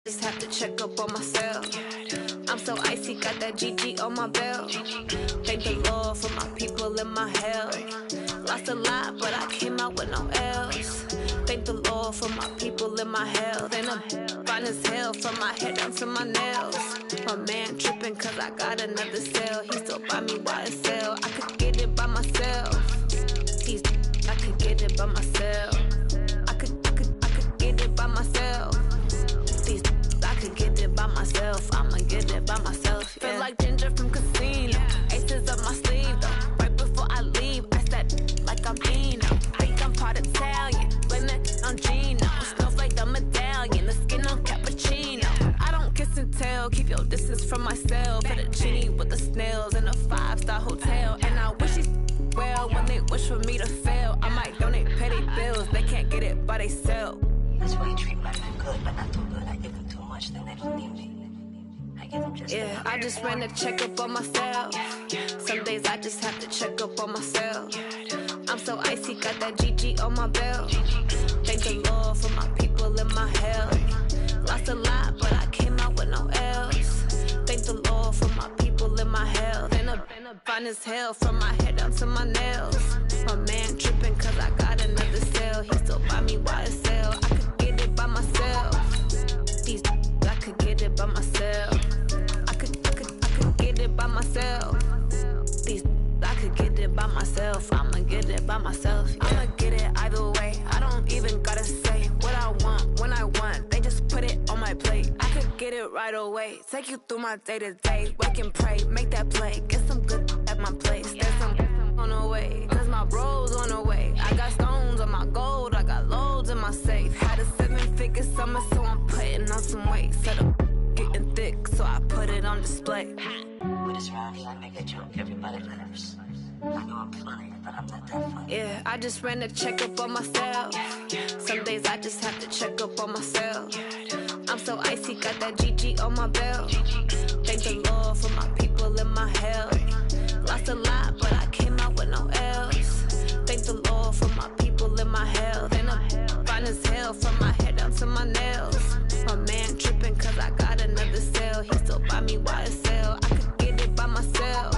Just have to check up on myself. I'm so icy, got that GG on my belt. Thank the Lord for my people in my health. Lost a lot, but I came out with no L's. Thank the Lord for my people in my health. And I'm fine as hell from my head down to my nails. My man tripping cause I got another cell. He still buy me YSL. I could get it by myself. I could get it by myself. I could get it by myself. I could get it by myself. I'ma get it by myself. Yeah. Feel like Ginger from Casino. Aces up my sleeve though. Right before I leave, I said like I'm Dino. Think I'm part Italian. Blame that on Gino. Snowflake the medallion. The skin on cappuccino. I don't kiss and tell. Keep your distance from myself. Put a genie with the snails in a 5-star hotel. And I wish these well when they wish for me to fail. I might donate petty bills. They can't get it by themselves. That's why you treat my men good, but not too good. I give them too much, then they don't need me. I give them just yeah, I just ran a check up on myself. Some days I just have to check up on myself. I'm so icy, got that GG on my belt. Thank the Lord for my people in my health. Lost a lot, but I came out with no L's. Thank the Lord for my people in my health. And I'm fine as hell from my head down to my nails. My man tripping cause I got another cell. He still buy me YSL. I could get it by myself. I could get it by myself. I could get it by myself. I could get it by myself. I'ma get it by myself. Yeah. I'ma get it either way. I don't even gotta say what I want when I want. They just put it on my plate. I could get it right away. Take you through my day to day. Wake and pray, make that play. Get some good at my place. There's some on the way, cause my bro's on the way. I got stones on my gold. I got loads in my safe. Had a 7-figure summer, so I'm putting on some weight. Set up getting thick, so I put it on display. With this round here, I make a joke, everybody laughs. I know I'm funny, but I'm not that funny. Yeah, I just ran a check up on myself. Some days I just have to check up on myself. I'm so icy, got that GG on my belt. Thank the Lord for my people in my health. Lost a lot, but I came out with no L's. Thank the Lord for my people in my health. And I'm fine as hell from my head down to my nails. My man tripping cause I got another cell. He still buy me YSL. I could get it by myself.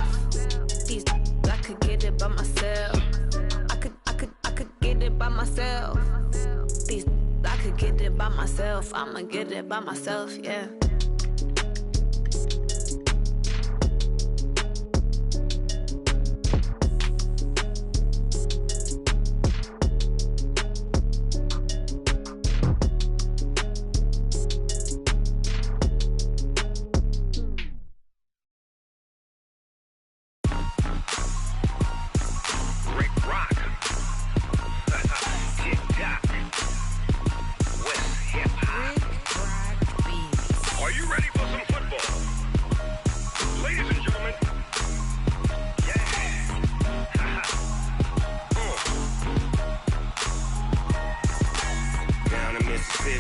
I could get it by myself. I could get it by myself. I could get it by myself. I'ma get it by myself, yeah.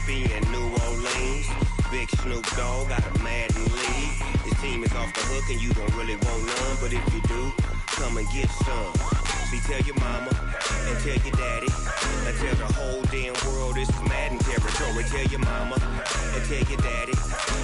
And New Orleans, big Snoop Dogg got a Madden league. His team is off the hook and you don't really want none, but if you do, come and get some. See, tell your mama and tell your daddy and tell the whole damn world this is Madden territory. Tell your mama and tell your daddy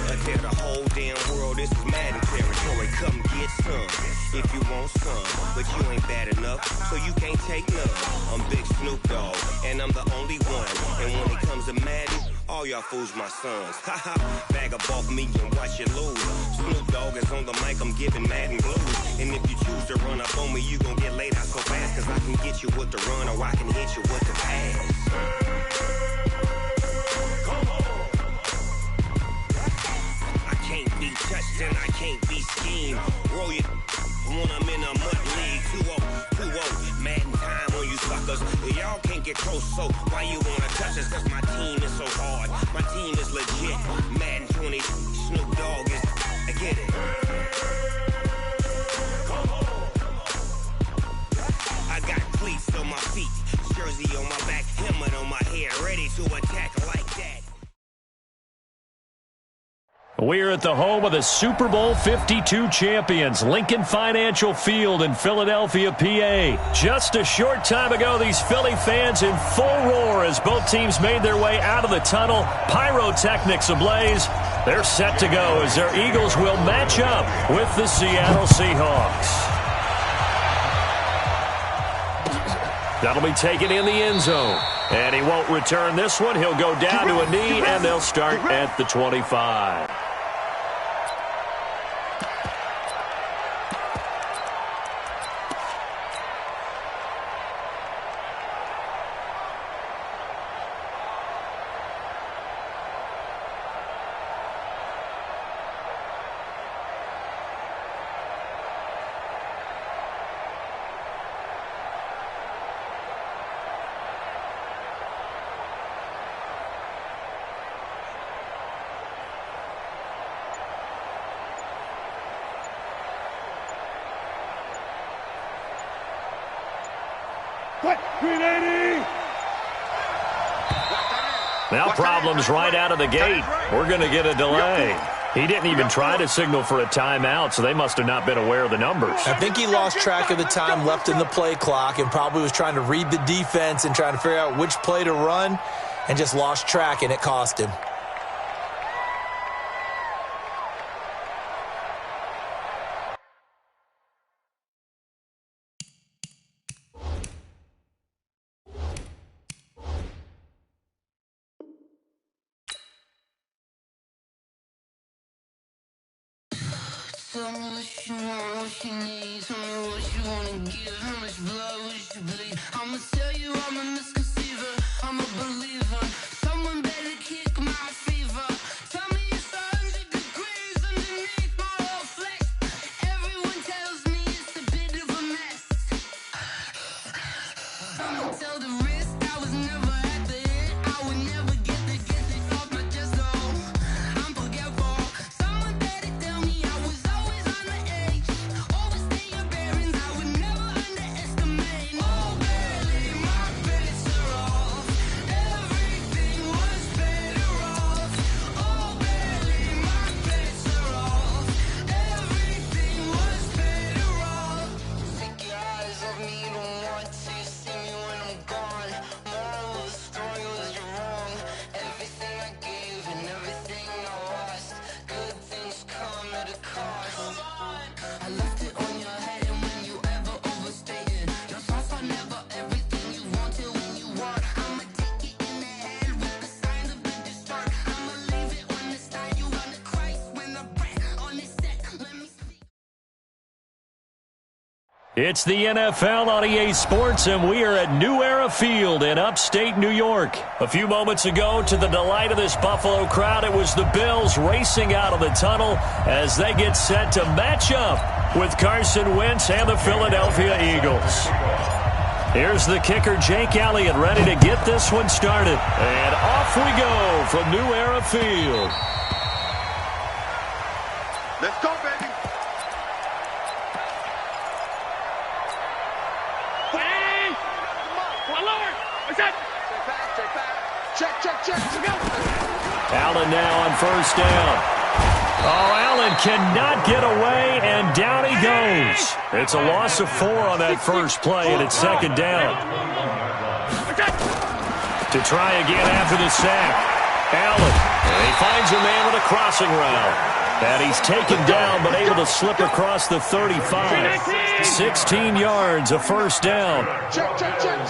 and tell the whole damn world this is Madden territory. Come get some if you want some, but you ain't bad enough, so you can't take none. I'm Big Snoop Dogg and I'm the only one, and when it comes to Madden, all y'all fools my sons. Haha, bag up off me and watch you lose. Snoop Dogg is on the mic, I'm giving Madden blues. And if you choose to run up on me, you gon' get laid out so fast, cause I can get you with the run or I can hit you with the pass. Come on. I can't be touched and I can't be schemed. Roll you when I'm in a mud league. 2-0, Madden time on you suckers. Y'all can't get close, so why you wanna touch us? Cause my team is so hard. My team is legit. Madden 20, Snoop Dogg is. I get it. Come on. I got cleats on my feet, jersey on my back, helmet on my head, ready to attack like that. We're at the home of the Super Bowl 52 champions, Lincoln Financial Field in Philadelphia, PA. Just a short time ago, these Philly fans in full roar as both teams made their way out of the tunnel. Pyrotechnics ablaze. They're set to go as their Eagles will match up with the Seattle Seahawks. That'll be taken in the end zone. And he won't return this one. He'll go down to a knee, and they'll start at the 25. Now problems right out of the gate. We're going to get a delay. He didn't even try to signal for a timeout, so they must have not been aware of the numbers. I think he lost track of the time left in the play clock and probably was trying to read the defense and trying to figure out which play to run and just lost track, and it cost him. Tell me what you want, what you need. Tell me what you wanna give. How much blood would you bleed? I'ma tell you I'm a misconceiver. I'm a believer. Someone better kick my fever. Tell me it's 100 degrees underneath my whole flesh. Everyone tells me it's a bit of a mess. I'ma tell the risk I was never at the hit. I would never get it off my chest though. I'm forgetful. Someone better tell me I was always on the edge. Overstay your bearings, I would never underestimate. Oh, barely, my bets are off. Everything was better off. Oh, barely, my bets are off. Everything was better off. Take your eyes off me, don't want to see me when I'm gone. Moral of the story was you're wrong. Everything I gave and everything I lost. Good things come at a cost. I left it on your head, and when you ever overstated, your thoughts are never everything you wanted when you want. I'ma take it in the head with the signs of the distort. I'ma leave it on the side. You run the Christ when the breath on this set. Let me see. It's the NFL on EA Sports, and we are at New Era Field in upstate New York. A few moments ago, to the delight of this Buffalo crowd, it was the Bills racing out of the tunnel as they get set to match up with Carson Wentz and the Philadelphia Eagles. Here's the kicker, Jake Elliott, ready to get this one started. And off we go from New Era Field. Let's go, baby. Allen now on first down. Oh, Allen cannot get away, and down he goes. It's a loss of 4 on that first play, and it's second down. To try again after the sack. Allen, and he finds a man with a crossing route. And he's taken down, but able to slip across the 35. 16 yards, a first down.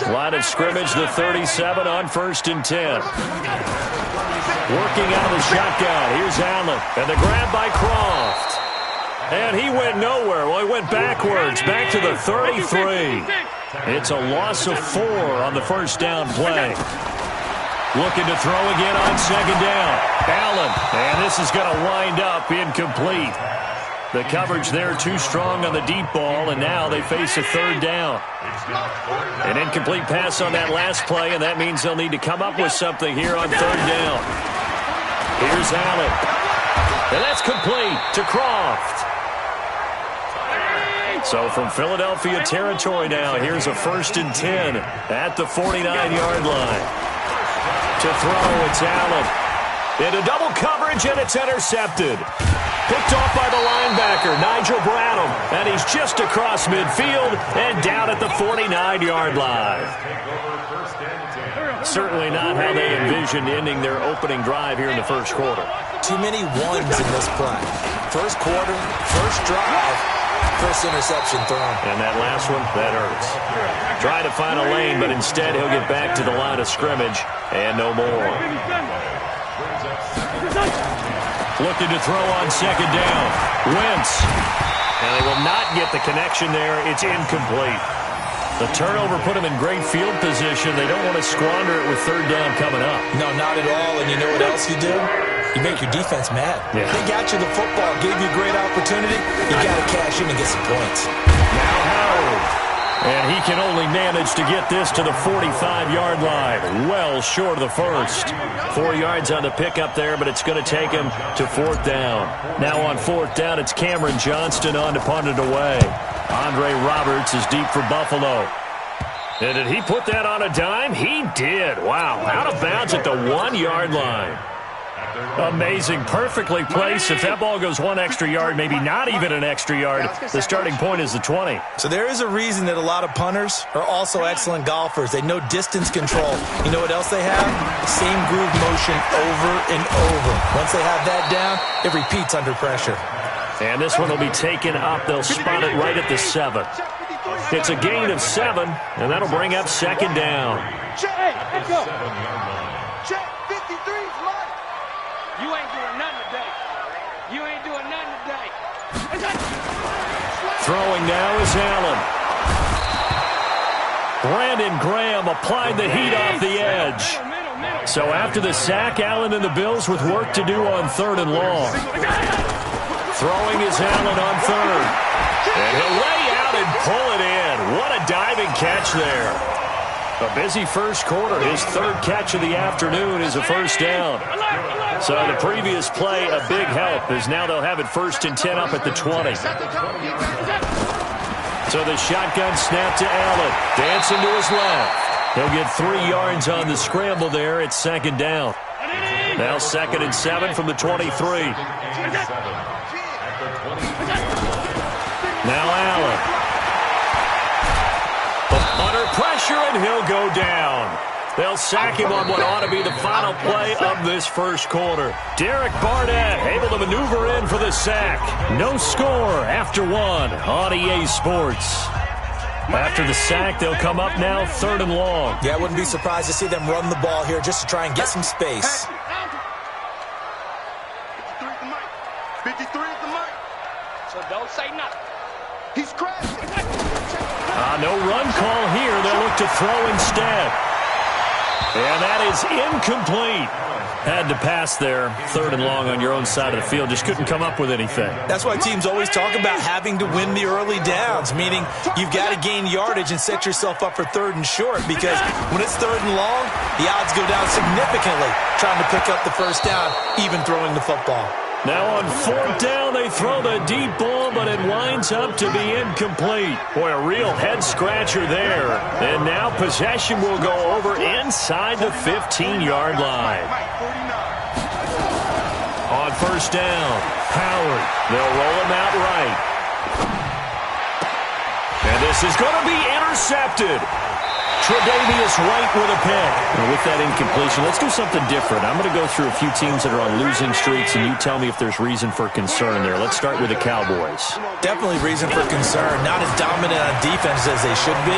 Line of scrimmage, the 37 on 1st and 10. Working out of the shotgun. Here's Allen. And the grab by Croft. And he went nowhere. Well, he went backwards, back to the 33. It's a loss of 4 on the first down play. Looking to throw again on second down. Allen, and this is going to wind up incomplete. The coverage there too strong on the deep ball, and now they face a third down. An incomplete pass on that last play, and that means they'll need to come up with something here on third down. Here's Allen. And that's complete to Croft. So from Philadelphia territory now, here's a 1st and 10 at the 49-yard line. To throw, it's Allen. Into double coverage, and it's intercepted. Picked off by the linebacker, Nigel Bradham. And he's just across midfield and down at the 49-yard line. Certainly not how they envisioned ending their opening drive here in the first quarter. Too many ones in this play. First quarter, first drive, first interception thrown. And that last one, that hurts. Try to find a lane, but instead he'll get back to the line of scrimmage and no more. Looking to throw on second down. Wentz. And they will not get the connection there. It's incomplete. The turnover put them in great field position. They don't want to squander it with third down coming up. No, not at all. And you know what else you do? You make your defense mad. Yeah. They got you the football, gave you a great opportunity. You got to cash in and get some points. Now Howard. And he can only manage to get this to the 45-yard line. Well short of the first. 4 yards on the pickup there, but it's going to take him to fourth down. Now on fourth down, it's Cameron Johnston on to punt it away. Andre Roberts is deep for Buffalo. And did he put that on a dime? He did. Wow. Out of bounds at the 1-yard line. Amazing. Perfectly placed. If that ball goes 1 extra yard, maybe not even an extra yard, the starting point is the 20. So there is a reason that a lot of punters are also excellent golfers. They know distance control. You know what else they have? Same groove motion over and over. Once they have that down, it repeats under pressure. And this one will be taken up. They'll spot it right at the 7. It's a gain of 7, and that'll bring up second down. Hey, let's go. Check 53's mine. You ain't doing nothing today. You ain't doing nothing today. Throwing now is Allen. Brandon Graham applied the heat off the edge. So after the sack, Allen and the Bills with work to do on third and long. Throwing is Allen on third. And he'll lay out and pull it in. What a diving catch there. A busy first quarter. His third catch of the afternoon is a first down. So the previous play, a big help, as now they'll have it 1st and 10 up at the 20. So the shotgun snap to Allen. Dancing to his left. He'll get 3 yards on the scramble there. It's second down. Now 2nd and 7 from the 23. Now Allen. Under pressure, and he'll go down. They'll sack him on what ought to be the final play of this first quarter. Derek Barnett able to maneuver in for the sack. No score after 1 on EA Sports. After the sack, they'll come up now 3rd and long. Yeah, I wouldn't be surprised to see them run the ball here just to try and get some space. 53 is the mic. So don't say nothing. He's crashing. No run call here. They'll look to throw instead. And that is incomplete. Had to pass there. 3rd and long on your own side of the field. Just couldn't come up with anything. That's why teams always talk about having to win the early downs, meaning you've got to gain yardage and set yourself up for 3rd and short, because when it's 3rd and long, the odds go down significantly trying to pick up the first down, even throwing the football. Now on 4th down, they throw the deep ball, but it winds up to be incomplete. Boy, a real head-scratcher there. And now possession will go over inside the 15-yard line. On 1st down, Howard. They'll roll him out right. And this is going to be intercepted. Tre'Davious White with a pick. And with that incompletion, let's do something different. I'm going to go through a few teams that are on losing streaks, and you tell me if there's reason for concern there. Let's start with the Cowboys. Definitely reason for concern. Not as dominant on defense as they should be,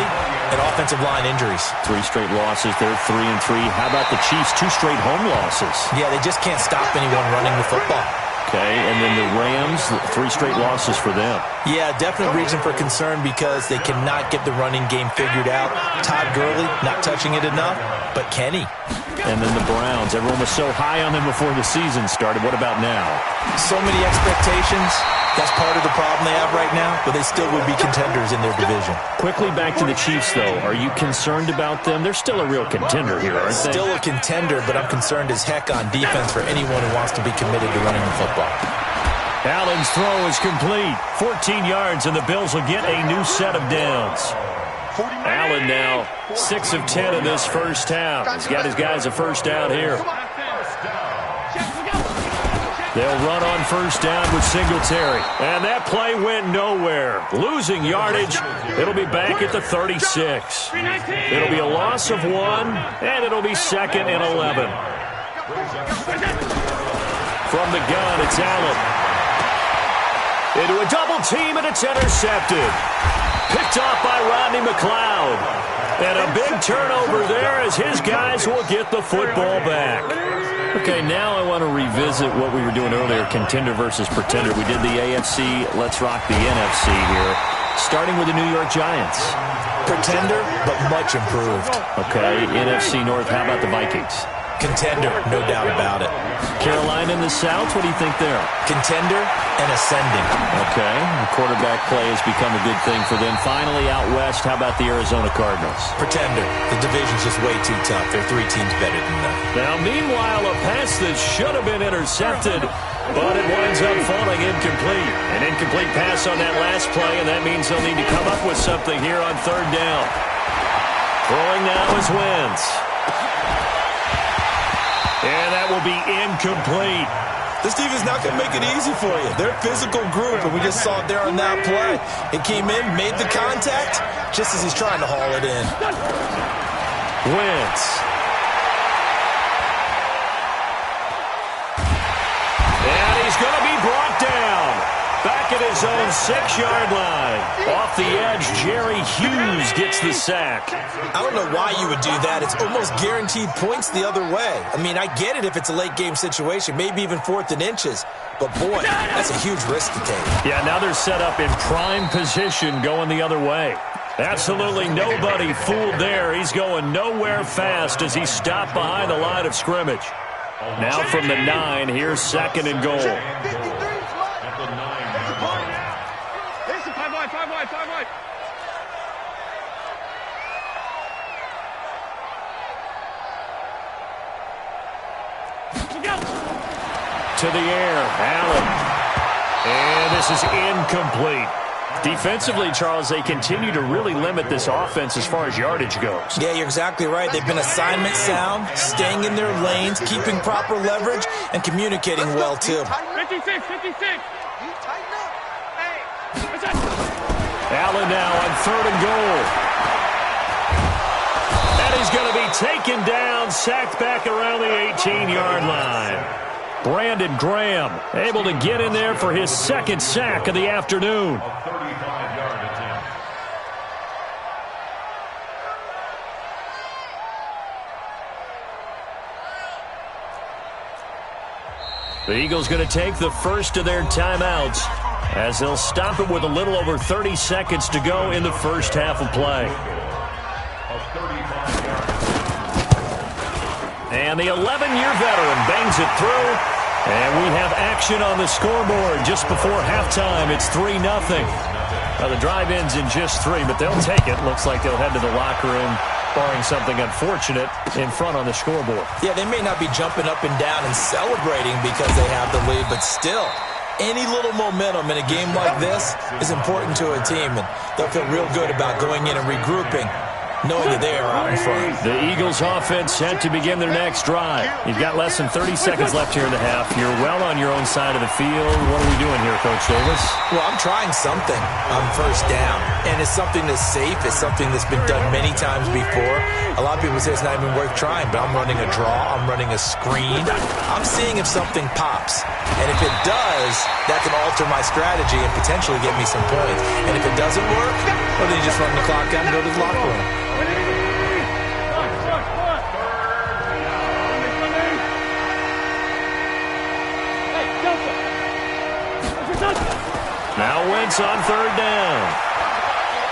and offensive line injuries. 3 straight losses. They're 3-3. How about the Chiefs? 2 straight home losses. Yeah, they just can't stop anyone running the football. Okay, and then the Rams, 3 straight losses for them. Yeah, definite reason for concern because they cannot get the running game figured out. Todd Gurley not touching it enough, but can he? And then the Browns. Everyone was so high on them before the season started. What about now? So many expectations. That's part of the problem they have right now, but they still would be contenders in their division. Quickly back to the Chiefs, though. Are you concerned about them? They're still a real contender here, aren't they? Still a contender, but I'm concerned as heck on defense for anyone who wants to be committed to running the football. Allen's throw is complete. 14 yards, and the Bills will get a new set of downs. Allen now 6 of 10 in this first half. He's got his guys a first down here. They'll run on first down with Singletary. And that play went nowhere. Losing yardage. It'll be back at the 36. It'll be a loss of 1, and it'll be 2nd and 11. From the gun, it's Allen. Into a double team, and it's intercepted. Picked off by Rodney McLeod. And a big turnover there as his guys will get the football back. Okay, now I want to revisit what we were doing earlier, contender versus pretender. We did the AFC, let's rock the NFC here, starting with the New York Giants. Pretender, but much improved. Okay, NFC North, how about the Vikings? Contender, no doubt about it. Carolina in the South, what do you think there? Contender and ascending. Okay, the quarterback play has become a good thing for them. Finally, out west, how about the Arizona Cardinals? Pretender. The division's just way too tough. There are 3 teams better than them. Now, meanwhile, a pass that should have been intercepted, but it winds up falling incomplete. An incomplete pass on that last play, and that means they'll need to come up with something here on 3rd down. Throwing now is Wentz. And that will be incomplete. This defense not going to make it easy for you. They're a physical group, and we just saw it there on that play. It came in, made the contact, just as he's trying to haul it in. Wentz. And he's going to be brought down. Back at his own 6-yard line. Off the edge, Jerry Hughes gets the sack. I don't know why you would do that. It's almost guaranteed points the other way. I mean, I get it if it's a late-game situation, maybe even 4th and inches. But, boy, that's a huge risk to take. Yeah, now they're set up in prime position going the other way. Absolutely nobody fooled there. He's going nowhere fast as he stopped behind the line of scrimmage. Now from the 9, here's 2nd and goal. To the air, Allen. And this is incomplete. Defensively, Charles, they continue to really limit this offense as far as yardage goes. Yeah, you're exactly right. They've been assignment sound, staying in their lanes, keeping proper leverage, and communicating well, too. 56. Allen now on 3rd and goal. And he's going to be taken down, sacked back around the 18-yard line. Brandon Graham able to get in there for his 2nd sack of the afternoon. The Eagles going to take the first of their timeouts as they'll stop it with a little over 30 seconds to go in the first half of play. And the 11-year veteran bangs it through. And we have action on the scoreboard just before halftime. It's 3-0. Now the drive ends in just 3, but they'll take it. Looks like they'll head to the locker room, barring something unfortunate, in front on the scoreboard. Yeah, they may not be jumping up and down and celebrating because they have the lead, but still, any little momentum in a game like this is important to a team, and they'll feel real good about going in and regrouping, knowing that they are out in front. The Eagles offense set to begin their next drive. You've got less than 30 seconds left here in the half. You're well on your own side of the field. What are we doing here, Coach Davis? Well, I'm trying something on first down, and it's something that's safe. It's something that's been done many times before. A lot of people say it's not even worth trying, but I'm running a draw. I'm running a screen. I'm seeing if something pops, and if it does, that can alter my strategy and potentially get me some points. And if it doesn't work, well, then you just run the clock out and go to the locker room. Now Wentz on 3rd down.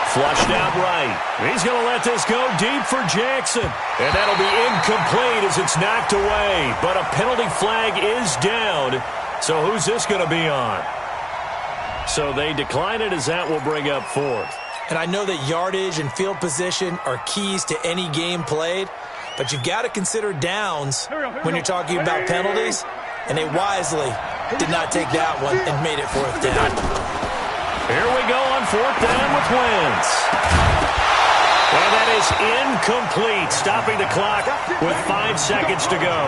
Flushed out right. He's going to let this go deep for Jackson. And that'll be incomplete as it's knocked away. But a penalty flag is down. So who's this going to be on? So they decline it as that will bring up 4th. And I know that yardage and field position are keys to any game played, but you've got to consider downs when you're talking about penalties, and they wisely did not take that one and made it 4th down. Here we go on 4th down with Wentz. And that is incomplete, stopping the clock with 5 seconds to go.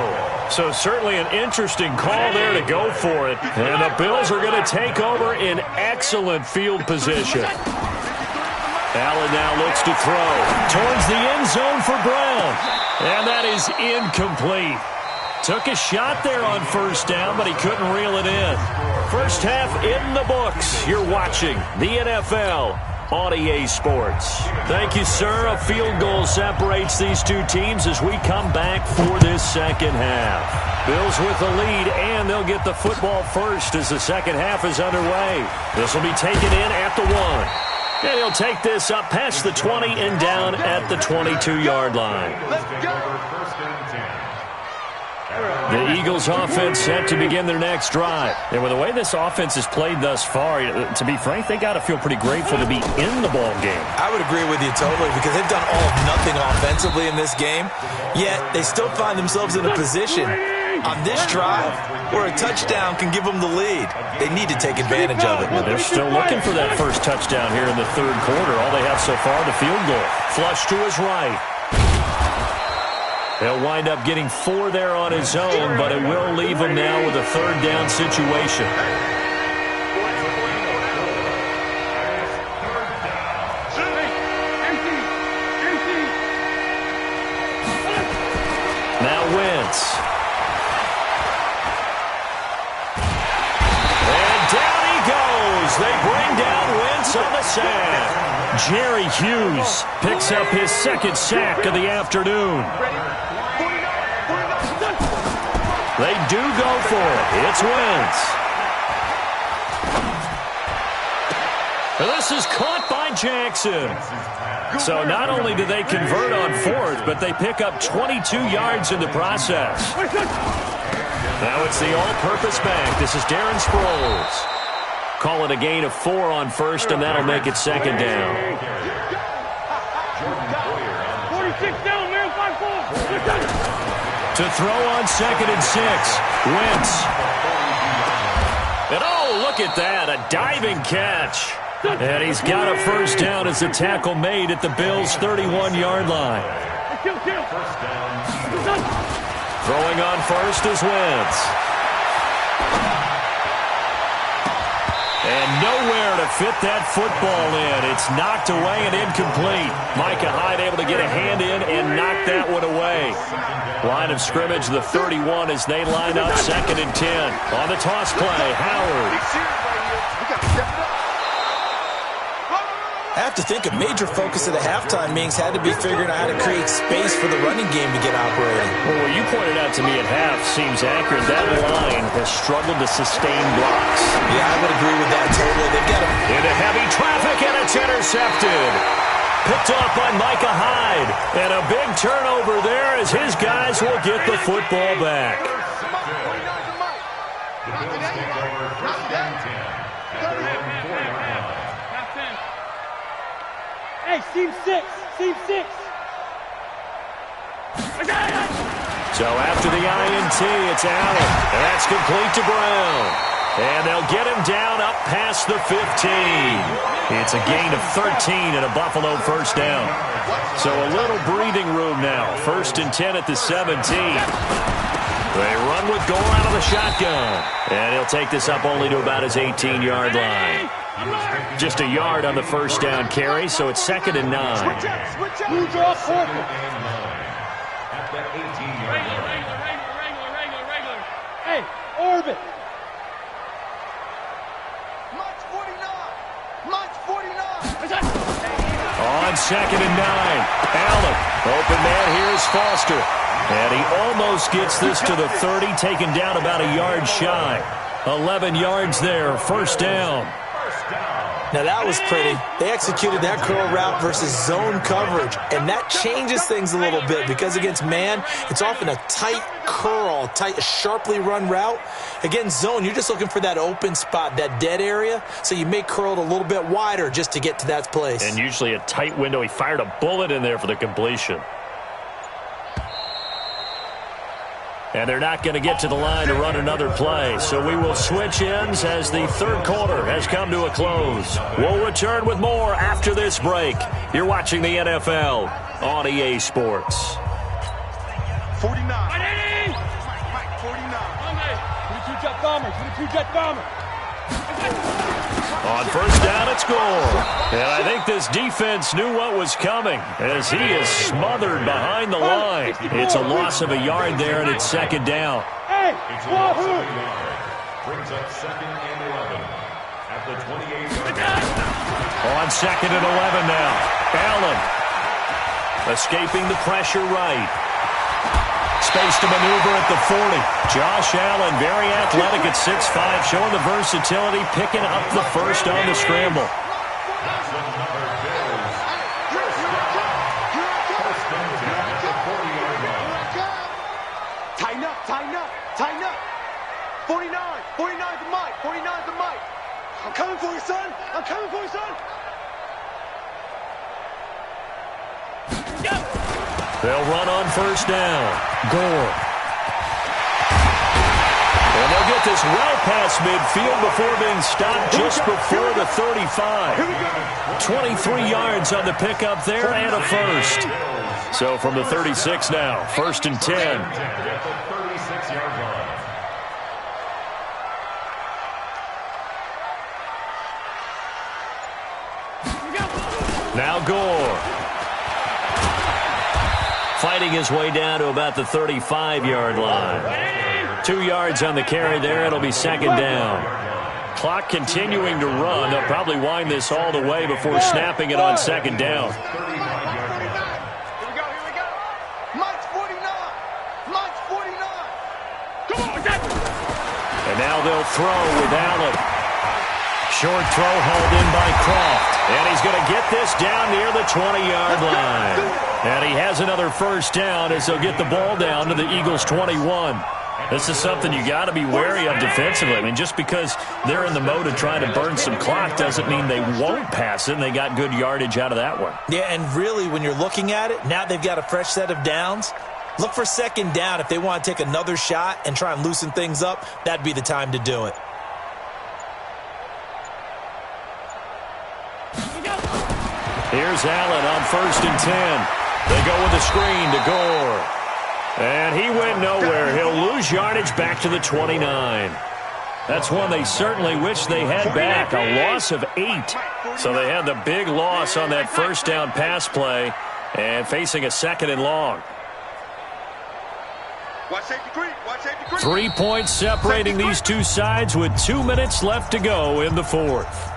So certainly an interesting call there to go for it. And the Bills are going to take over in excellent field position. Allen now looks to throw towards the end zone for Brown. And that is incomplete. Took a shot there on first down, but he couldn't reel it in. First half in the books. You're watching the NFL on EA Sports. Thank you, sir. A field goal separates these two teams as we come back for this second half. Bills with the lead, and they'll get the football first as the second half is underway. This will be taken in at the 1. And he'll take this up past the 20 and down at the 22-yard line. The Eagles offense set to begin their next drive. And with the way this offense has played thus far, to be frank, they got to feel pretty grateful to be in the ball game. I would agree with you totally because they've done all of nothing offensively in this game, yet they still find themselves in a position on this drive where a touchdown can give them the lead. They need to take advantage of it. They're still looking for that first touchdown here in the third quarter. All they have so far, the field goal. Flush to his right. He'll wind up getting 4 there on his own, but it will leave him now with a third down situation. Now Wentz. And down he goes. They bring down Wentz on the sack. Jerry Hughes picks up his second sack of the afternoon. They do go for it. It's Wentz. And this is caught by Jackson. So not only do they convert on fourth, but they pick up 22 yards in the process. Now it's the all-purpose back. This is Darren Sproles. Call it a gain of 4 on first, and that'll make it second down. 46 down, man, 5-4. To throw on 2nd and 6. Wentz. And oh, look at that, a diving catch. And he's got a first down as the tackle made at the Bills' 31-yard line. Throwing on first is Wentz. And nowhere to fit that football in. It's knocked away and incomplete. Micah Hyde able to get a hand in and knock that one away. Line of scrimmage, the 31 as they line up 2nd and 10. On the toss play, Howard. I have to think a major focus of the halftime meetings had to be figuring out how to create space for the running game to get operating. Well, what you pointed out to me at half seems accurate. That line has struggled to sustain blocks. Yeah, I would agree with that totally. They've got him into heavy traffic, and it's intercepted. Picked off by Micah Hyde. And a big turnover there as his guys will get the football back. Hey, seam 6. So after the INT, it's Allen. That's complete to Brown. And they'll get him down up past the 15. It's a gain of 13 and a Buffalo first down. So a little breathing room now. 1st and 10 at the 17. They run with Gore out of the shotgun. And he'll take this up only to about his 18-yard line. Just a yard on the first down carry, so it's 2nd and 9. Who's off purple? Regular. Hey, orbit. March 49. On 2nd and 9. Allen. Open man here is Foster. And he almost gets this to the 30, taken down about a yard shy. 11 yards there, first down. Now, that was pretty. They executed that curl route versus zone coverage, and that changes things a little bit because against man, it's often a tight curl, sharply run route. Against zone, you're just looking for that open spot, that dead area, so you may curl it a little bit wider just to get to that place. And usually a tight window. He fired a bullet in there for the completion. And they're not going to get to the line to run another play. So we will switch ends as the third quarter has come to a close. We'll return with more after this break. You're watching the NFL on EA Sports. 49. 49. 22 jet bombers. 22 jet bombers. On first down, it's Gore. And I think this defense knew what was coming as he is smothered behind the line. It's a loss of a yard there, and it's second down. Hey, wahoo! Brings up second and 11 at the 28-yard line. On second and 11 now. Allen escaping the pressure right. Space to maneuver at the 40. Josh Allen, very athletic at 6'5", showing the versatility, picking up the first on the scramble. Tighten up, tighten up, tighten up. 49, 49 to Mike, 49 to Mike. I'm coming for you, son. I'm coming for you, son. They'll run on first down. Gore. And they'll get this well past midfield before being stopped just before the 35. 23 yards on the pickup there and a first. So from the 36 now, first and 10. At the 36-yard line. Now Gore. Fighting his way down to about the 35-yard line. 2 yards on the carry there. It'll be second down. Clock continuing to run. They'll probably wind this all the way before snapping it on second down. Here we go, here we go. Mike's 49. Mike's 49. Come on, Jack. And now they'll throw with Allen. Short throw hauled in by Croft. And he's going to get this down near the 20-yard line. And he has another first down as they'll get the ball down to the Eagles' 21. This is something you got to be wary of defensively. I mean, just because they're in the mode of trying to burn some clock doesn't mean they won't pass it, and they got good yardage out of that one. Yeah, and really, when you're looking at it, now they've got a fresh set of downs. Look for second down. If they want to take another shot and try and loosen things up, that'd be the time to do it. Here's Allen on first and 10. They go with a screen to Gore. And he went nowhere. He'll lose yardage back to the 29. That's one they certainly wish they had back. A loss of 8. So they had the big loss on that first down pass play and facing a second and long. Watch safety green. Watch safety green. 3 points separating these two sides with 2 minutes left to go in the fourth.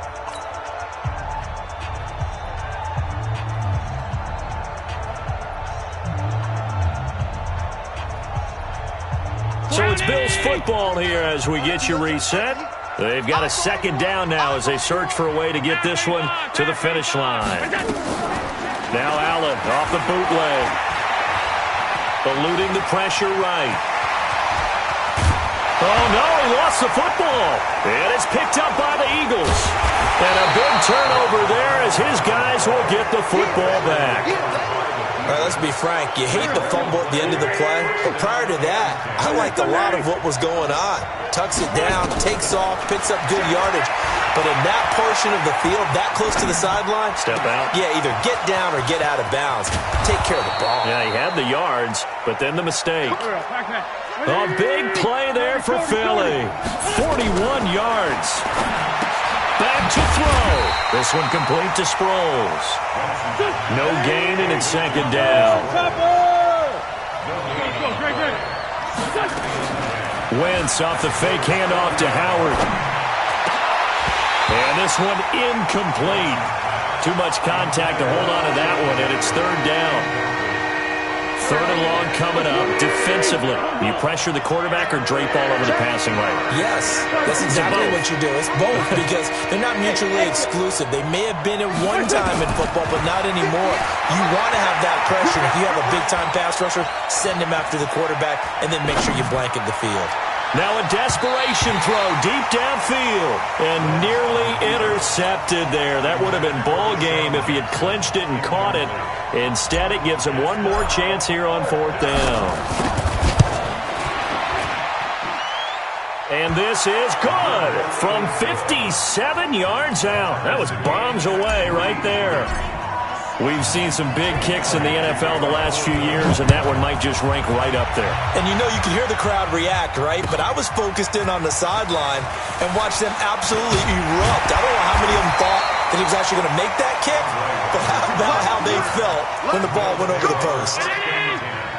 So it's Bills football here as we get you reset. They've got a second down now as they search for a way to get this one to the finish line. Now Allen off the bootleg. Eluding the pressure right. Oh, no, he lost the football. And it's picked up by the Eagles. And a big turnover there as his guys will get the football back. All right, let's be frank. You hate the fumble at the end of the play, but prior to that, I liked a lot of what was going on. Tucks it down, takes off, picks up good yardage. But in that portion of the field, that close to the sideline, step out. Yeah, either get down or get out of bounds. Take care of the ball. Yeah, he had the yards, but then the mistake. A big play there for Philly. 41 yards. Back to throw. This one complete to Sproles. No gain, and it's second down. Wentz off the fake handoff to Howard. And this one incomplete. Too much contact to hold on to that one, and it's third down. Third and long coming up. Defensively, you pressure the quarterback or drape all over the passing lane? Yes, that's exactly what you do. It's both because they're not mutually exclusive. They may have been at one time in football, but not anymore. You want to have that pressure. If you have a big-time pass rusher, send him after the quarterback and then make sure you blanket the field. Now a desperation throw deep downfield and nearly intercepted there. That would have been ball game if he had clinched it and caught it. Instead, it gives him one more chance here on fourth down. And this is good from 57 yards out. That was bombs away right there. We've seen some big kicks in the NFL the last few years, and that one might just rank right up there. And you know you can hear the crowd react, right? But I was focused in on the sideline and watched them absolutely erupt. I don't know how many of them thought that he was actually going to make that kick, but how about how they felt when the ball went over the post?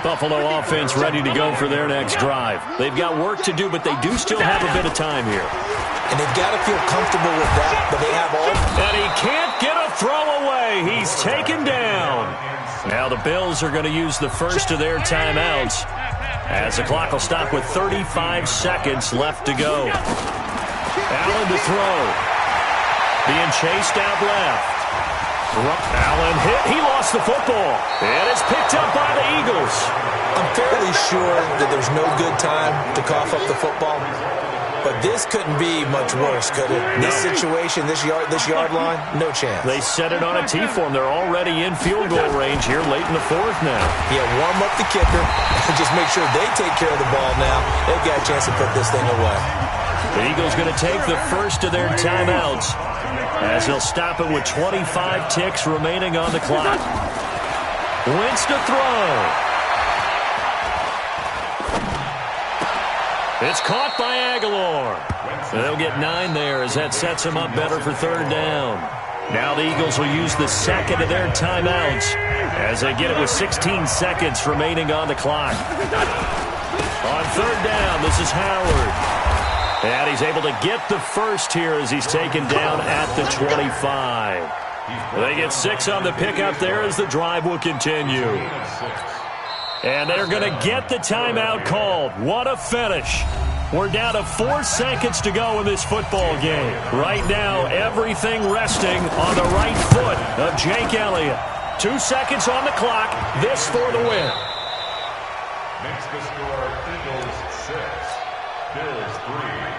Buffalo offense ready to go for their next drive. They've got work to do, but they do still have a bit of time here. And they've got to feel comfortable with that, but they have all. And he can't get a throw away. He's taken down. Now the Bills are going to use the first of their timeouts as the clock will stop with 35 seconds left to go. Allen to throw. Being chased out left. Allen hit. He lost the football. And it's picked up by the Eagles. I'm fairly sure that there's no good time to cough up the football. But this couldn't be much worse, could it? No. This situation, this yard line, no chance. They set it on a T for him. They're already in field goal range here late in the fourth now. Yeah, warm up the kicker and just make sure they take care of the ball now. They've got a chance to put this thing away. The Eagles going to take the first of their timeouts as they'll stop it with 25 ticks remaining on the clock. Wentz to throw. It's caught by Aguilar. They'll get 9 there as that sets him up better for third down. Now the Eagles will use the second of their timeouts as they get it with 16 seconds remaining on the clock. On third down, this is Howard. And he's able to get the first here as he's taken down at the 25. They get 6 on the pickup there as the drive will continue. And they're going to get the timeout called. What a finish. We're down to 4 seconds to go in this football game. Right now, everything resting on the right foot of Jake Elliott. 2 seconds on the clock. This for the win. Makes the score Eagles 6, Bills 3.